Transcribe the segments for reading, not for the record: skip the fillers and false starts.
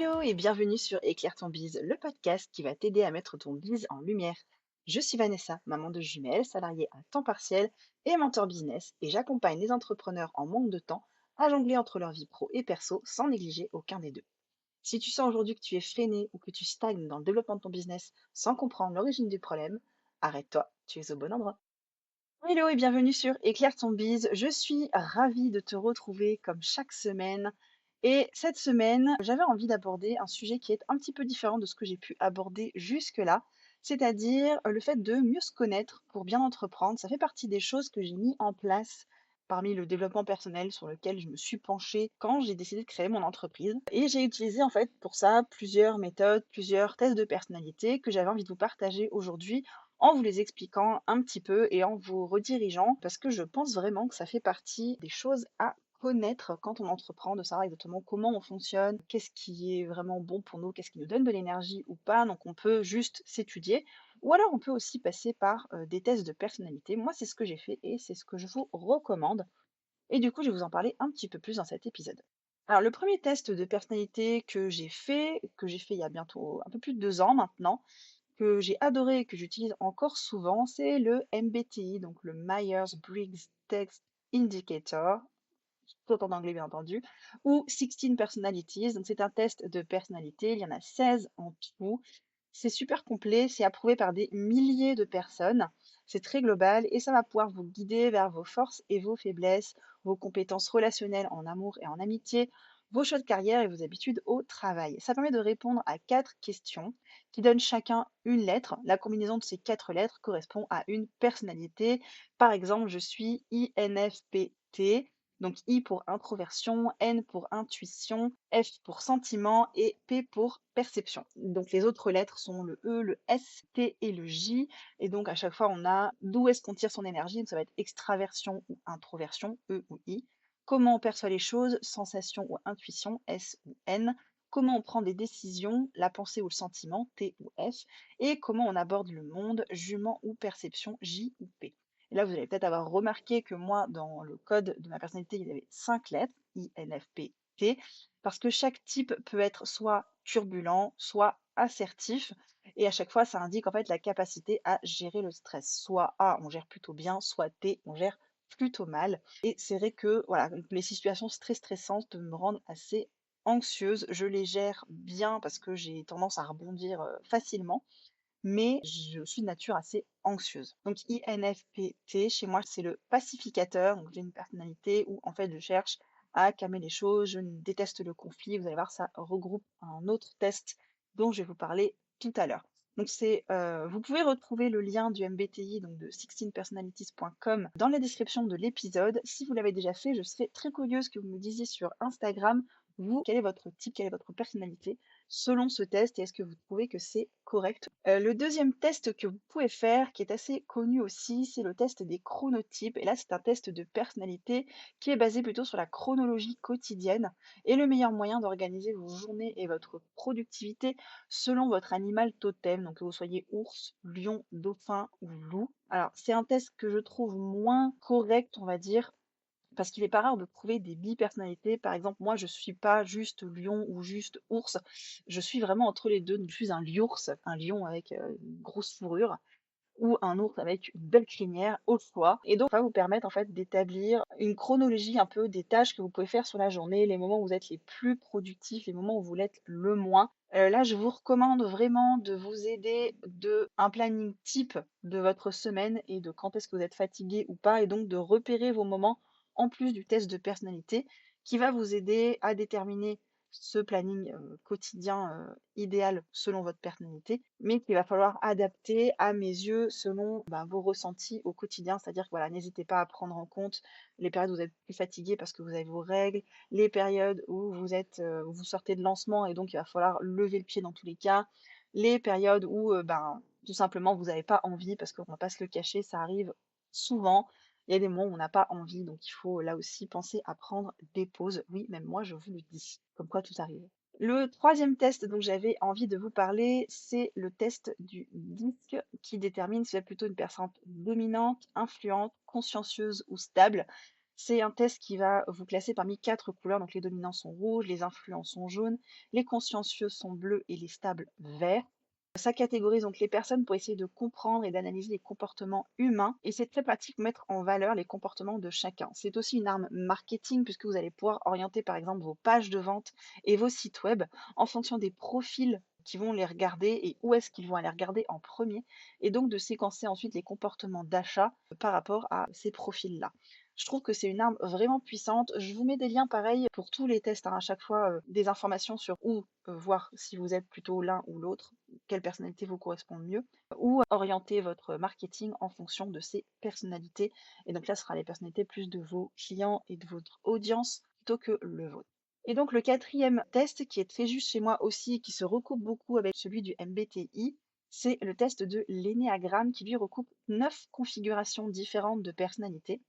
Hello et bienvenue sur Éclaire ton bise, le podcast qui va t'aider à mettre ton bise en lumière. Je suis Vanessa, maman de jumelles, salariée à temps partiel et mentor business, et j'accompagne les entrepreneurs en manque de temps à jongler entre leur vie pro et perso sans négliger aucun des deux. Si tu sens aujourd'hui que tu es freiné ou que tu stagnes dans le développement de ton business sans comprendre l'origine du problème, arrête-toi, tu es au bon endroit. Hello et bienvenue sur Éclaire ton bise. Je suis ravie de te retrouver comme chaque semaine. Et cette semaine, j'avais envie d'aborder un sujet qui est un petit peu différent de ce que j'ai pu aborder jusque-là, c'est-à-dire le fait de mieux se connaître pour bien entreprendre. Ça fait partie des choses que j'ai mis en place parmi le développement personnel sur lequel je me suis penchée quand j'ai décidé de créer mon entreprise. Et j'ai utilisé en fait pour ça plusieurs méthodes, plusieurs tests de personnalité que j'avais envie de vous partager aujourd'hui en vous les expliquant un petit peu et en vous redirigeant, parce que je pense vraiment que ça fait partie des choses à connaître quand on entreprend, de savoir exactement comment on fonctionne, qu'est-ce qui est vraiment bon pour nous, qu'est-ce qui nous donne de l'énergie ou pas. Donc on peut juste s'étudier, ou alors on peut aussi passer par des tests de personnalité. Moi, c'est ce que j'ai fait et c'est ce que je vous recommande. Et du coup, je vais vous en parler un petit peu plus dans cet épisode. Alors, le premier test de personnalité que j'ai fait il y a bientôt un peu plus de 2 ans maintenant, que j'ai adoré et que j'utilise encore souvent, c'est le MBTI, donc le Myers-Briggs Test Indicator, tout en anglais bien entendu, ou 16 Personalities. Donc c'est un test de personnalité, il y en a 16 en tout. C'est super complet, c'est approuvé par des milliers de personnes, c'est très global et ça va pouvoir vous guider vers vos forces et vos faiblesses, vos compétences relationnelles en amour et en amitié, vos choix de carrière et vos habitudes au travail. Ça permet de répondre à 4 questions qui donnent chacun une lettre. La combinaison de ces 4 lettres correspond à une personnalité. Par exemple, je suis INFPT. Donc I pour introversion, N pour intuition, F pour sentiment et P pour perception. Donc les autres lettres sont le E, le S, T et le J. Et donc à chaque fois, on a d'où est-ce qu'on tire son énergie. Donc ça va être extraversion ou introversion, E ou I. Comment on perçoit les choses, sensation ou intuition, S ou N. Comment on prend des décisions, la pensée ou le sentiment, T ou F. Et comment on aborde le monde, jugement ou perception, J ou P. Et là, vous allez peut-être avoir remarqué que moi, dans le code de ma personnalité, il y avait 5 lettres, INFP, parce que chaque type peut être soit turbulent, soit assertif. Et à chaque fois, ça indique en fait la capacité à gérer le stress. Soit A, on gère plutôt bien, soit T, on gère plutôt mal. Et c'est vrai que voilà, les situations très stressantes me rendent assez anxieuse. Je les gère bien parce que j'ai tendance à rebondir facilement, mais je suis de nature assez anxieuse. Donc INFPT, chez moi, c'est le pacificateur. Donc j'ai une personnalité où en fait je cherche à calmer les choses, je déteste le conflit. Vous allez voir, ça regroupe un autre test dont je vais vous parler tout à l'heure. Donc vous pouvez retrouver le lien du MBTI, donc de 16personalities.com, dans la description de l'épisode. Si vous l'avez déjà fait, je serais très curieuse que vous me disiez sur Instagram, vous, quel est votre type, quelle est votre personnalité selon ce test et est-ce que vous trouvez que c'est correct? Le deuxième test que vous pouvez faire, qui est assez connu aussi, c'est le test des chronotypes. Et là, c'est un test de personnalité qui est basé plutôt sur la chronologie quotidienne et le meilleur moyen d'organiser vos journées et votre productivité selon votre animal totem. Donc que vous soyez ours, lion, dauphin ou loup. Alors, c'est un test que je trouve moins correct, on va dire, parce qu'il est pas rare de trouver des bi-personnalités. Par exemple, moi, je suis pas juste lion ou juste ours. Je suis vraiment entre les deux. Donc, je suis un liours, un lion avec une grosse fourrure, ou un ours avec une belle crinière au choix. Et donc, ça va vous permettre en fait d'établir une chronologie un peu des tâches que vous pouvez faire sur la journée, les moments où vous êtes les plus productifs, les moments où vous l'êtes le moins. Là, je vous recommande vraiment de vous aider de un planning type de votre semaine et de quand est-ce que vous êtes fatigué ou pas, et donc de repérer vos moments en plus du test de personnalité qui va vous aider à déterminer ce planning quotidien idéal selon votre personnalité, mais qu'il va falloir adapter à mes yeux selon vos ressentis au quotidien. C'est-à-dire que voilà, n'hésitez pas à prendre en compte les périodes où vous êtes plus fatigué parce que vous avez vos règles, les périodes où où vous sortez de lancement et donc il va falloir lever le pied dans tous les cas, les périodes où tout simplement vous n'avez pas envie, parce qu'on va pas se le cacher, ça arrive souvent. Il y a des moments où on n'a pas envie, donc il faut là aussi penser à prendre des pauses. Oui, même moi, je vous le dis, comme quoi tout arrive. Le troisième test dont j'avais envie de vous parler, c'est le test du disque qui détermine si vous êtes plutôt une personne dominante, influente, consciencieuse ou stable. C'est un test qui va vous classer parmi 4 couleurs, donc les dominants sont rouges, les influents sont jaunes, les consciencieux sont bleus et les stables verts. Ça catégorise donc les personnes pour essayer de comprendre et d'analyser les comportements humains et c'est très pratique pour mettre en valeur les comportements de chacun. C'est aussi une arme marketing puisque vous allez pouvoir orienter par exemple vos pages de vente et vos sites web en fonction des profils qui vont les regarder et où est-ce qu'ils vont aller regarder en premier et donc de séquencer ensuite les comportements d'achat par rapport à ces profils-là. Je trouve que c'est une arme vraiment puissante. Je vous mets des liens pareils pour tous les tests, hein, à chaque fois, des informations sur où voir si vous êtes plutôt l'un ou l'autre, quelle personnalité vous correspond le mieux, ou orienter votre marketing en fonction de ces personnalités. Et donc là, ce sera les personnalités plus de vos clients et de votre audience plutôt que le vôtre. Et donc le quatrième test qui est très juste chez moi aussi, et qui se recoupe beaucoup avec celui du MBTI, c'est le test de l'énéagramme qui lui recoupe 9 configurations différentes de personnalité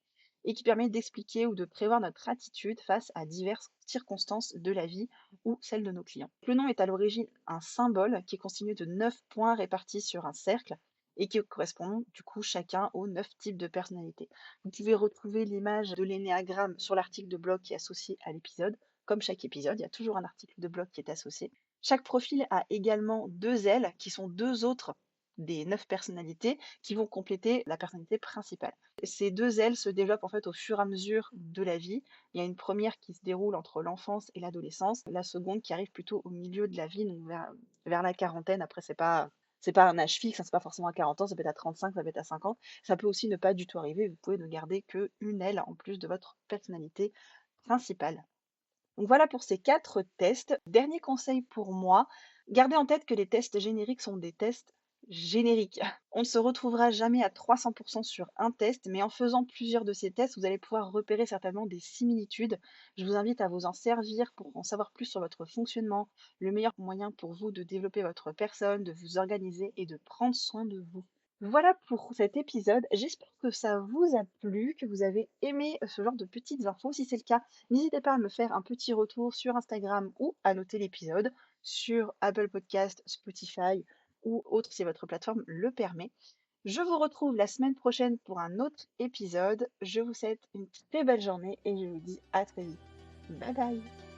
et qui permet d'expliquer ou de prévoir notre attitude face à diverses circonstances de la vie ou celles de nos clients. Le nom est à l'origine un symbole qui est constitué de 9 points répartis sur un cercle et qui correspondent du coup chacun aux 9 types de personnalités. Vous pouvez retrouver l'image de l'énéagramme sur l'article de blog qui est associé à l'épisode. Comme chaque épisode, il y a toujours un article de blog qui est associé. Chaque profil a également 2 ailes qui sont 2 autres des 9 personnalités qui vont compléter la personnalité principale. Ces 2 ailes se développent en fait au fur et à mesure de la vie. Il y a une première qui se déroule entre l'enfance et l'adolescence, la seconde qui arrive plutôt au milieu de la vie, donc vers la quarantaine. Après, c'est pas un âge fixe, hein, c'est pas forcément à 40 ans, ça peut être à 35, ça peut être à 50. Ça peut aussi ne pas du tout arriver, vous pouvez ne garder qu'une aile en plus de votre personnalité principale. Donc voilà pour ces 4 tests. Dernier conseil pour moi, gardez en tête que les tests génériques sont des tests génériques. On ne se retrouvera jamais à 300 sur un test, mais en faisant plusieurs de ces tests, vous allez pouvoir repérer certainement des similitudes. Je vous invite à vous en servir pour en savoir plus sur votre fonctionnement, le meilleur moyen pour vous de développer votre personne, de vous organiser et de prendre soin de vous. Voilà pour cet épisode. J'espère que ça vous a plu, que vous avez aimé ce genre de petites infos. Si c'est le cas, n'hésitez pas à me faire un petit retour sur Instagram ou à noter l'épisode sur Apple Podcast, Spotify ou autre si votre plateforme le permet. Je vous retrouve la semaine prochaine pour un autre épisode. Je vous souhaite une très belle journée et je vous dis à très vite. Bye bye!